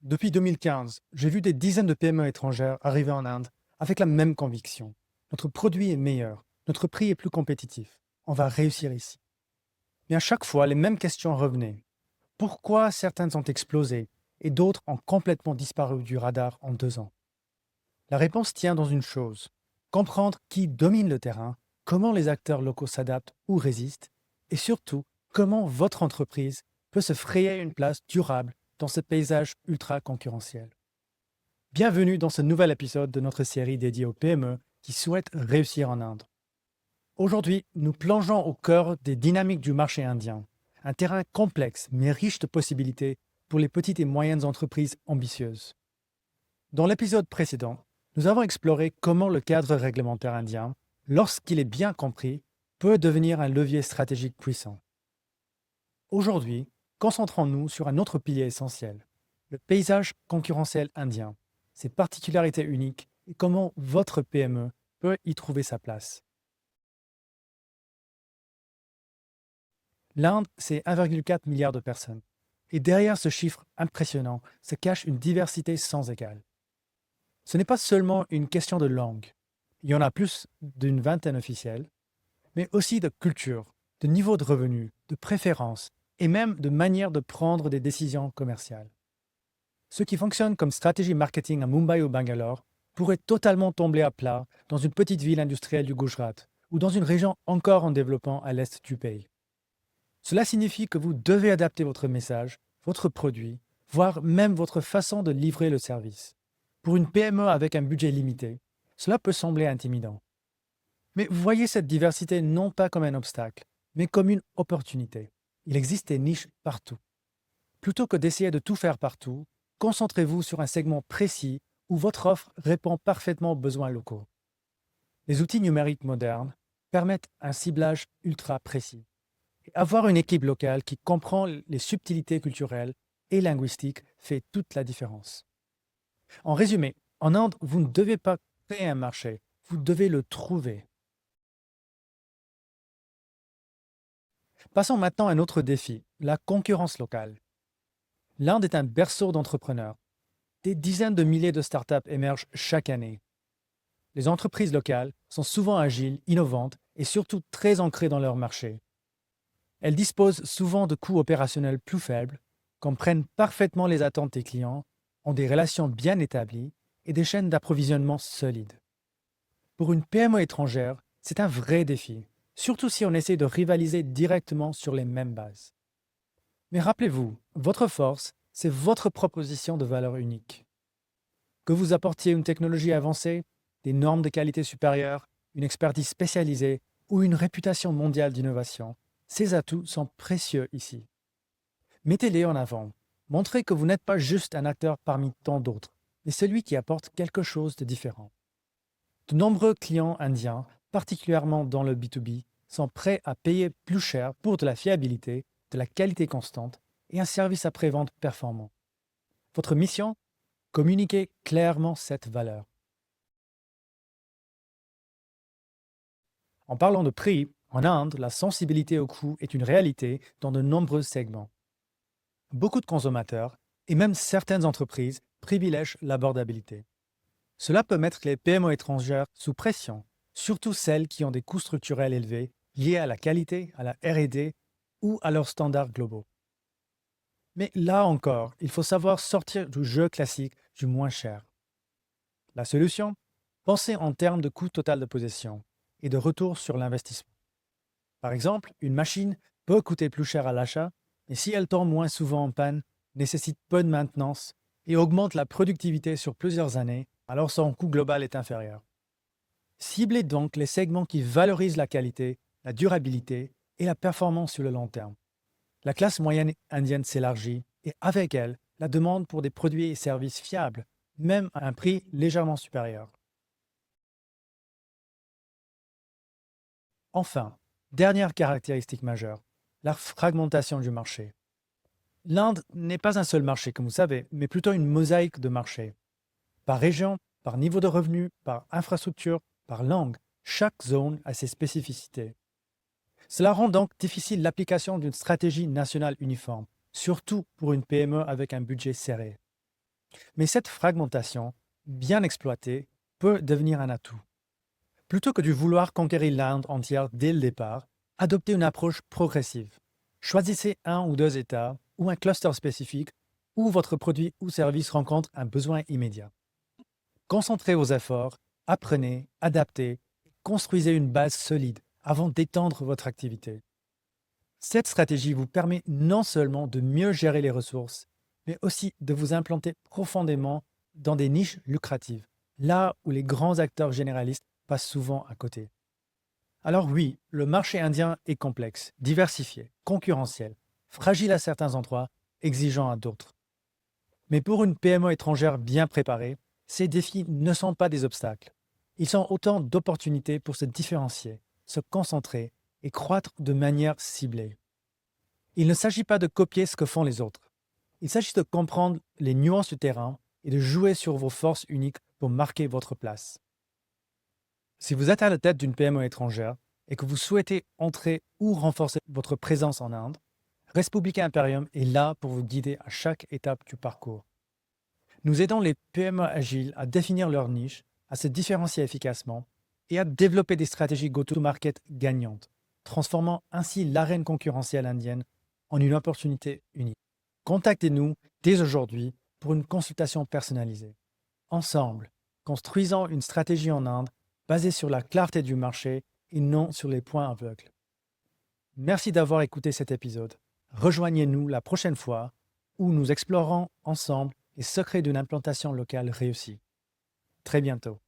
Depuis 2015, j'ai vu des dizaines de PME étrangères arriver en Inde avec la même conviction. Notre produit est meilleur, notre prix est plus compétitif. On va réussir ici. Mais à chaque fois, les mêmes questions revenaient. Pourquoi certaines ont explosé et d'autres ont complètement disparu du radar en 2 ans? La réponse tient dans une chose: comprendre qui domine le terrain, comment les acteurs locaux s'adaptent ou résistent, et surtout, comment votre entreprise peut se frayer une place durable dans ce paysage ultra concurrentiel. Bienvenue dans ce nouvel épisode de notre série dédiée aux PME qui souhaitent réussir en Inde. Aujourd'hui, nous plongeons au cœur des dynamiques du marché indien, un terrain complexe mais riche de possibilités pour les petites et moyennes entreprises ambitieuses. Dans l'épisode précédent, nous avons exploré comment le cadre réglementaire indien, lorsqu'il est bien compris, peut devenir un levier stratégique puissant. Aujourd'hui, concentrons-nous sur un autre pilier essentiel: le paysage concurrentiel indien, ses particularités uniques et comment votre PME peut y trouver sa place. L'Inde, c'est 1,4 milliard de personnes. Et derrière ce chiffre impressionnant se cache une diversité sans égale. Ce n'est pas seulement une question de langue. Il y en a plus d'une vingtaine officielles, mais aussi de culture, de niveau de revenu, de préférences et même de manière de prendre des décisions commerciales. Ce qui fonctionne comme stratégie marketing à Mumbai ou Bangalore pourrait totalement tomber à plat dans une petite ville industrielle du Gujarat ou dans une région encore en développement à l'est du pays. Cela signifie que vous devez adapter votre message, votre produit, voire même votre façon de livrer le service. Pour une PME avec un budget limité, cela peut sembler intimidant. Mais voyez cette diversité non pas comme un obstacle, mais comme une opportunité. Il existe des niches partout. Plutôt que d'essayer de tout faire partout, concentrez-vous sur un segment précis où votre offre répond parfaitement aux besoins locaux. Les outils numériques modernes permettent un ciblage ultra précis. Et avoir une équipe locale qui comprend les subtilités culturelles et linguistiques fait toute la différence. En résumé, en Inde, vous ne devez pas créer un marché, vous devez le trouver. Passons maintenant à un autre défi, la concurrence locale. L'Inde est un berceau d'entrepreneurs. Des dizaines de milliers de startups émergent chaque année. Les entreprises locales sont souvent agiles, innovantes et surtout très ancrées dans leur marché. Elles disposent souvent de coûts opérationnels plus faibles, comprennent parfaitement les attentes des clients, ont des relations bien établies et des chaînes d'approvisionnement solides. Pour une PME étrangère, c'est un vrai défi, surtout si on essaie de rivaliser directement sur les mêmes bases. Mais rappelez-vous, votre force, c'est votre proposition de valeur unique. Que vous apportiez une technologie avancée, des normes de qualité supérieures, une expertise spécialisée ou une réputation mondiale d'innovation, ces atouts sont précieux ici. Mettez-les en avant. Montrez que vous n'êtes pas juste un acteur parmi tant d'autres, mais celui qui apporte quelque chose de différent. De nombreux clients indiens, particulièrement dans le B2B, sont prêts à payer plus cher pour de la fiabilité, de la qualité constante et un service après-vente performant. Votre mission? Communiquer clairement cette valeur. En parlant de prix, en Inde, la sensibilité au coût est une réalité dans de nombreux segments. Beaucoup de consommateurs, et même certaines entreprises, privilègent l'abordabilité. Cela peut mettre les PME étrangères sous pression, surtout celles qui ont des coûts structurels élevés liés à la qualité, à la R&D ou à leurs standards globaux. Mais là encore, il faut savoir sortir du jeu classique du moins cher. La solution? Pensez en termes de coût total de possession et de retour sur l'investissement. Par exemple, une machine peut coûter plus cher à l'achat, mais si elle tombe moins souvent en panne, nécessite peu de maintenance et augmente la productivité sur plusieurs années, alors son coût global est inférieur. Ciblez donc les segments qui valorisent la qualité, la durabilité et la performance sur le long terme. La classe moyenne indienne s'élargit et avec elle, la demande pour des produits et services fiables, même à un prix légèrement supérieur. Enfin, dernière caractéristique majeure, la fragmentation du marché. L'Inde n'est pas un seul marché, comme vous savez, mais plutôt une mosaïque de marchés. Par région, par niveau de revenu, par infrastructure, par langue, chaque zone a ses spécificités. Cela rend donc difficile l'application d'une stratégie nationale uniforme, surtout pour une PME avec un budget serré. Mais cette fragmentation, bien exploitée, peut devenir un atout. Plutôt que de vouloir conquérir l'Inde entière dès le départ, adoptez une approche progressive. Choisissez un ou deux États ou un cluster spécifique où votre produit ou service rencontre un besoin immédiat. Concentrez vos efforts, apprenez, adaptez, construisez une base solide avant d'étendre votre activité. Cette stratégie vous permet non seulement de mieux gérer les ressources, mais aussi de vous implanter profondément dans des niches lucratives, là où les grands acteurs généralistes passent souvent à côté. Alors oui, le marché indien est complexe, diversifié, concurrentiel, fragile à certains endroits, exigeant à d'autres. Mais pour une PME étrangère bien préparée, ces défis ne sont pas des obstacles. Ils sont autant d'opportunités pour se différencier, se concentrer et croître de manière ciblée. Il ne s'agit pas de copier ce que font les autres. Il s'agit de comprendre les nuances du terrain et de jouer sur vos forces uniques pour marquer votre place. Si vous êtes à la tête d'une PME étrangère et que vous souhaitez entrer ou renforcer votre présence en Inde, Respublica Imperium est là pour vous guider à chaque étape du parcours. Nous aidons les PME agiles à définir leur niche, à se différencier efficacement et à développer des stratégies go-to-market gagnantes, transformant ainsi l'arène concurrentielle indienne en une opportunité unique. Contactez-nous dès aujourd'hui pour une consultation personnalisée. Ensemble, construisons une stratégie en Inde basée sur la clarté du marché et non sur les points aveugles. Merci d'avoir écouté cet épisode. Rejoignez-nous la prochaine fois où nous explorerons ensemble les secrets d'une implantation locale réussie. Très bientôt.